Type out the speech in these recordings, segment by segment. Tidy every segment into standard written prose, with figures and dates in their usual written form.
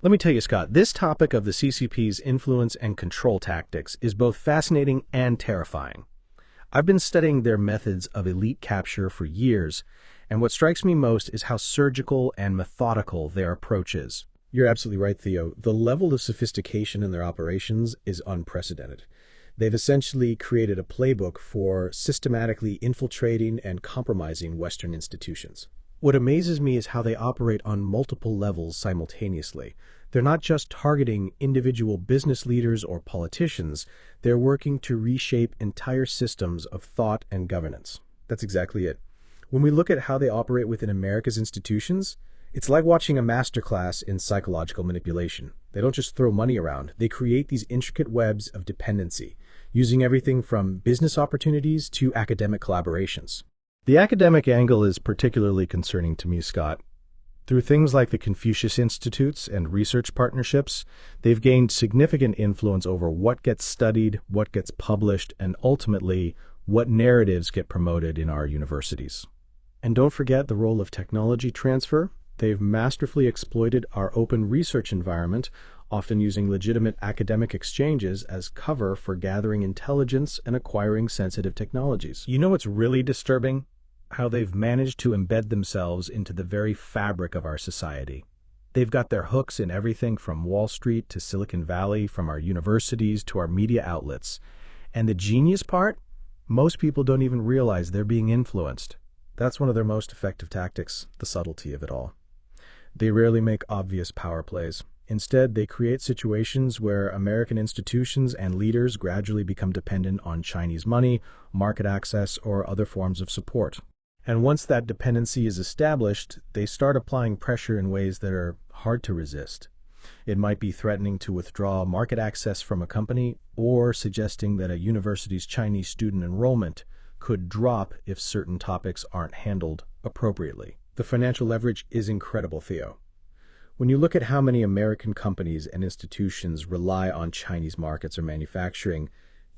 Let me tell you, Scott, this topic of the CCP's influence and control tactics is both fascinating and terrifying. I've been studying their methods of elite capture for years, and what strikes me most is how surgical and methodical their approach is. You're absolutely right, Theo. The level of sophistication in their operations is unprecedented. They've essentially created a playbook for systematically infiltrating and compromising Western institutions. What amazes me is how they operate on multiple levels simultaneously. They're not just targeting individual business leaders or politicians, they're working to reshape entire systems of thought and governance. That's exactly it. When we look at how they operate within America's institutions, it's like watching a masterclass in psychological manipulation. They don't just throw money around, they create these intricate webs of dependency, using everything from business opportunities to academic collaborations. The academic angle is particularly concerning to me, Scott. Through things like the Confucius Institutes and research partnerships, they've gained significant influence over what gets studied, what gets published, and ultimately, what narratives get promoted in our universities. And don't forget the role of technology transfer. They've masterfully exploited our open research environment, often using legitimate academic exchanges as cover for gathering intelligence and acquiring sensitive technologies. You know what's really disturbing? How they've managed to embed themselves into the very fabric of our society. They've got their hooks in everything from Wall Street to Silicon Valley, from our universities to our media outlets. And the genius part? Most people don't even realize they're being influenced. That's one of their most effective tactics, the subtlety of it all. They rarely make obvious power plays. Instead, they create situations where American institutions and leaders gradually become dependent on Chinese money, market access, or other forms of support. And once that dependency is established, they start applying pressure in ways that are hard to resist. It might be threatening to withdraw market access from a company, or suggesting that a university's Chinese student enrollment could drop if certain topics aren't handled appropriately. The financial leverage is incredible, Theo. When you look at how many American companies and institutions rely on Chinese markets or manufacturing,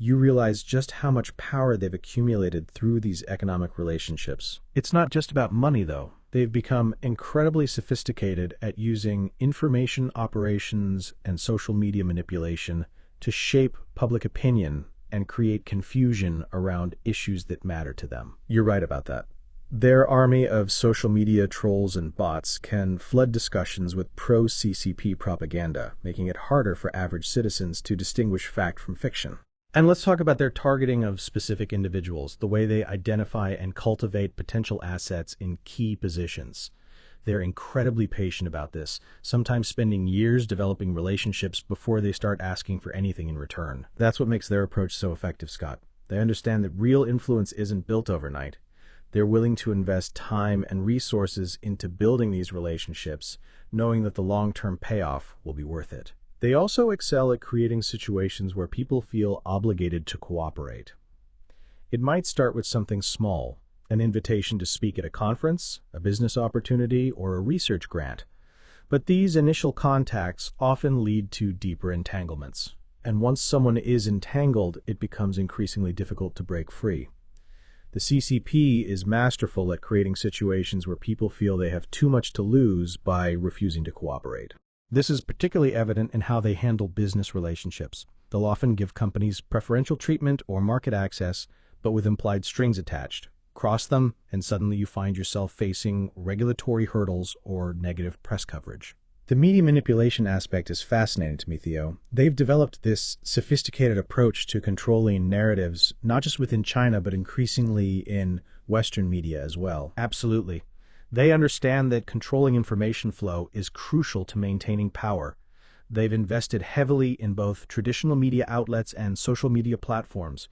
you realize just how much power they've accumulated through these economic relationships. It's not just about money, though. They've become incredibly sophisticated at using information operations and social media manipulation to shape public opinion and create confusion around issues that matter to them. You're right about that. Their army of social media trolls and bots can flood discussions with pro-CCP propaganda, making it harder for average citizens to distinguish fact from fiction. And let's talk about their targeting of specific individuals, the way they identify and cultivate potential assets in key positions. They're incredibly patient about this, sometimes spending years developing relationships before they start asking for anything in return. That's what makes their approach so effective, Scott. They understand that real influence isn't built overnight. They're willing to invest time and resources into building these relationships, knowing that the long-term payoff will be worth it. They also excel at creating situations where people feel obligated to cooperate. It might start with something small, an invitation to speak at a conference, a business opportunity, or a research grant. But these initial contacts often lead to deeper entanglements. And once someone is entangled, it becomes increasingly difficult to break free. The CCP is masterful at creating situations where people feel they have too much to lose by refusing to cooperate. This is particularly evident in how they handle business relationships. They'll often give companies preferential treatment or market access, but with implied strings attached. Cross them, and suddenly you find yourself facing regulatory hurdles or negative press coverage. The media manipulation aspect is fascinating to me, Theo. They've developed this sophisticated approach to controlling narratives, not just within China, but increasingly in Western media as well. Absolutely. They understand that controlling information flow is crucial to maintaining power. They've invested heavily in both traditional media outlets and social media platforms,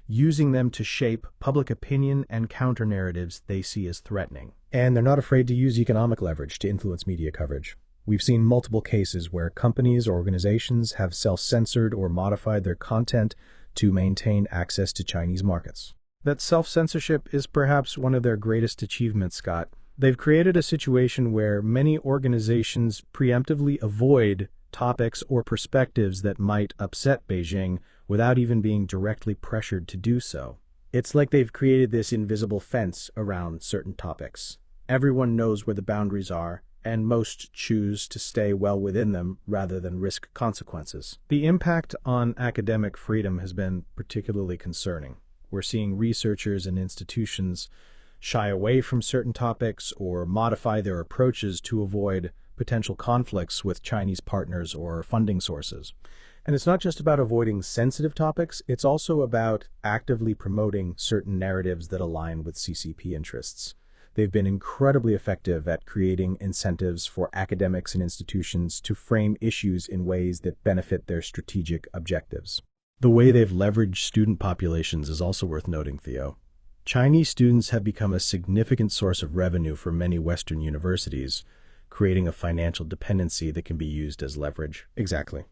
using them to shape public opinion and counter-narratives they see as threatening. And they're not afraid to use economic leverage to influence media coverage. We've seen multiple cases where companies or organizations have self-censored or modified their content to maintain access to Chinese markets. That self-censorship is perhaps one of their greatest achievements, Scott. They've created a situation where many organizations preemptively avoid topics or perspectives that might upset Beijing without even being directly pressured to do so. It's like they've created this invisible fence around certain topics. Everyone knows where the boundaries are, and most choose to stay well within them rather than risk consequences. The impact on academic freedom has been particularly concerning. We're seeing researchers and institutions shy away from certain topics or modify their approaches to avoid potential conflicts with Chinese partners or funding sources. And it's not just about avoiding sensitive topics, it's also about actively promoting certain narratives that align with CCP interests. They've been incredibly effective at creating incentives for academics and institutions to frame issues in ways that benefit their strategic objectives. The way they've leveraged student populations is also worth noting, Theo. Chinese students have become a significant source of revenue for many Western universities, creating a financial dependency that can be used as leverage. Exactly.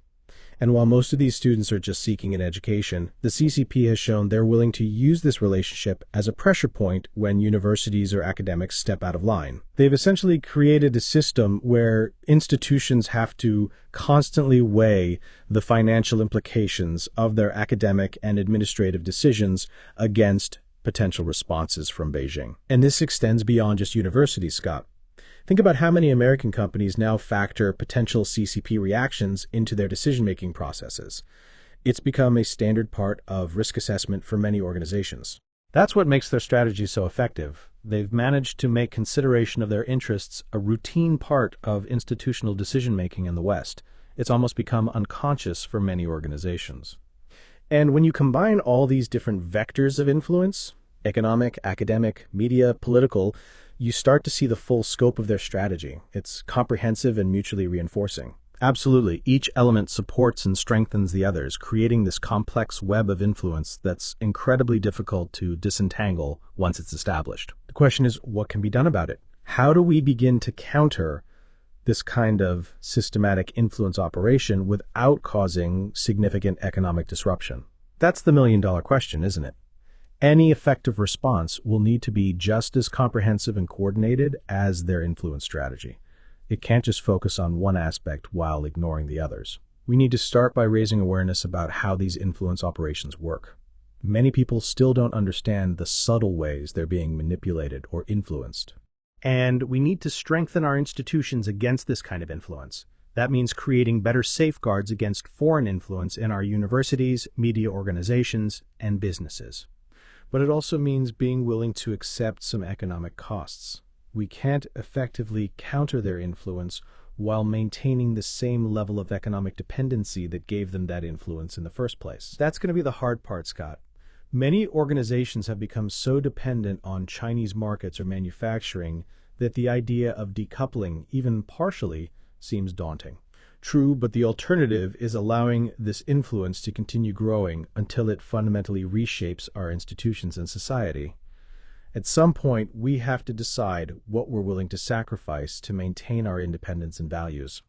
And while most of these students are just seeking an education, the CCP has shown they're willing to use this relationship as a pressure point when universities or academics step out of line. They've essentially created a system where institutions have to constantly weigh the financial implications of their academic and administrative decisions against potential responses from Beijing. And this extends beyond just universities, Scott. Think about how many American companies now factor potential CCP reactions into their decision-making processes. It's become a standard part of risk assessment for many organizations. That's what makes their strategy so effective. They've managed to make consideration of their interests a routine part of institutional decision-making in the West. It's almost become unconscious for many organizations. And when you combine all these different vectors of influence, economic, academic, media, political, you start to see the full scope of their strategy. It's comprehensive and mutually reinforcing. Absolutely. Each element supports and strengthens the others, creating this complex web of influence that's incredibly difficult to disentangle once it's established. The question is, what can be done about it? How do we begin to counter this kind of systematic influence operation without causing significant economic disruption? That's the million-dollar question, isn't it? Any effective response will need to be just as comprehensive and coordinated as their influence strategy. It can't just focus on one aspect while ignoring the others. We need to start by raising awareness about how these influence operations work. Many people still don't understand the subtle ways they're being manipulated or influenced. And we need to strengthen our institutions against this kind of influence. That means creating better safeguards against foreign influence in our universities, media organizations, and businesses. But it also means being willing to accept some economic costs. We can't effectively counter their influence while maintaining the same level of economic dependency that gave them that influence in the first place. That's going to be the hard part, Scott. Many organizations have become so dependent on Chinese markets or manufacturing that the idea of decoupling, even partially, seems daunting. True, but the alternative is allowing this influence to continue growing until it fundamentally reshapes our institutions and society. At some point, we have to decide what we're willing to sacrifice to maintain our independence and values.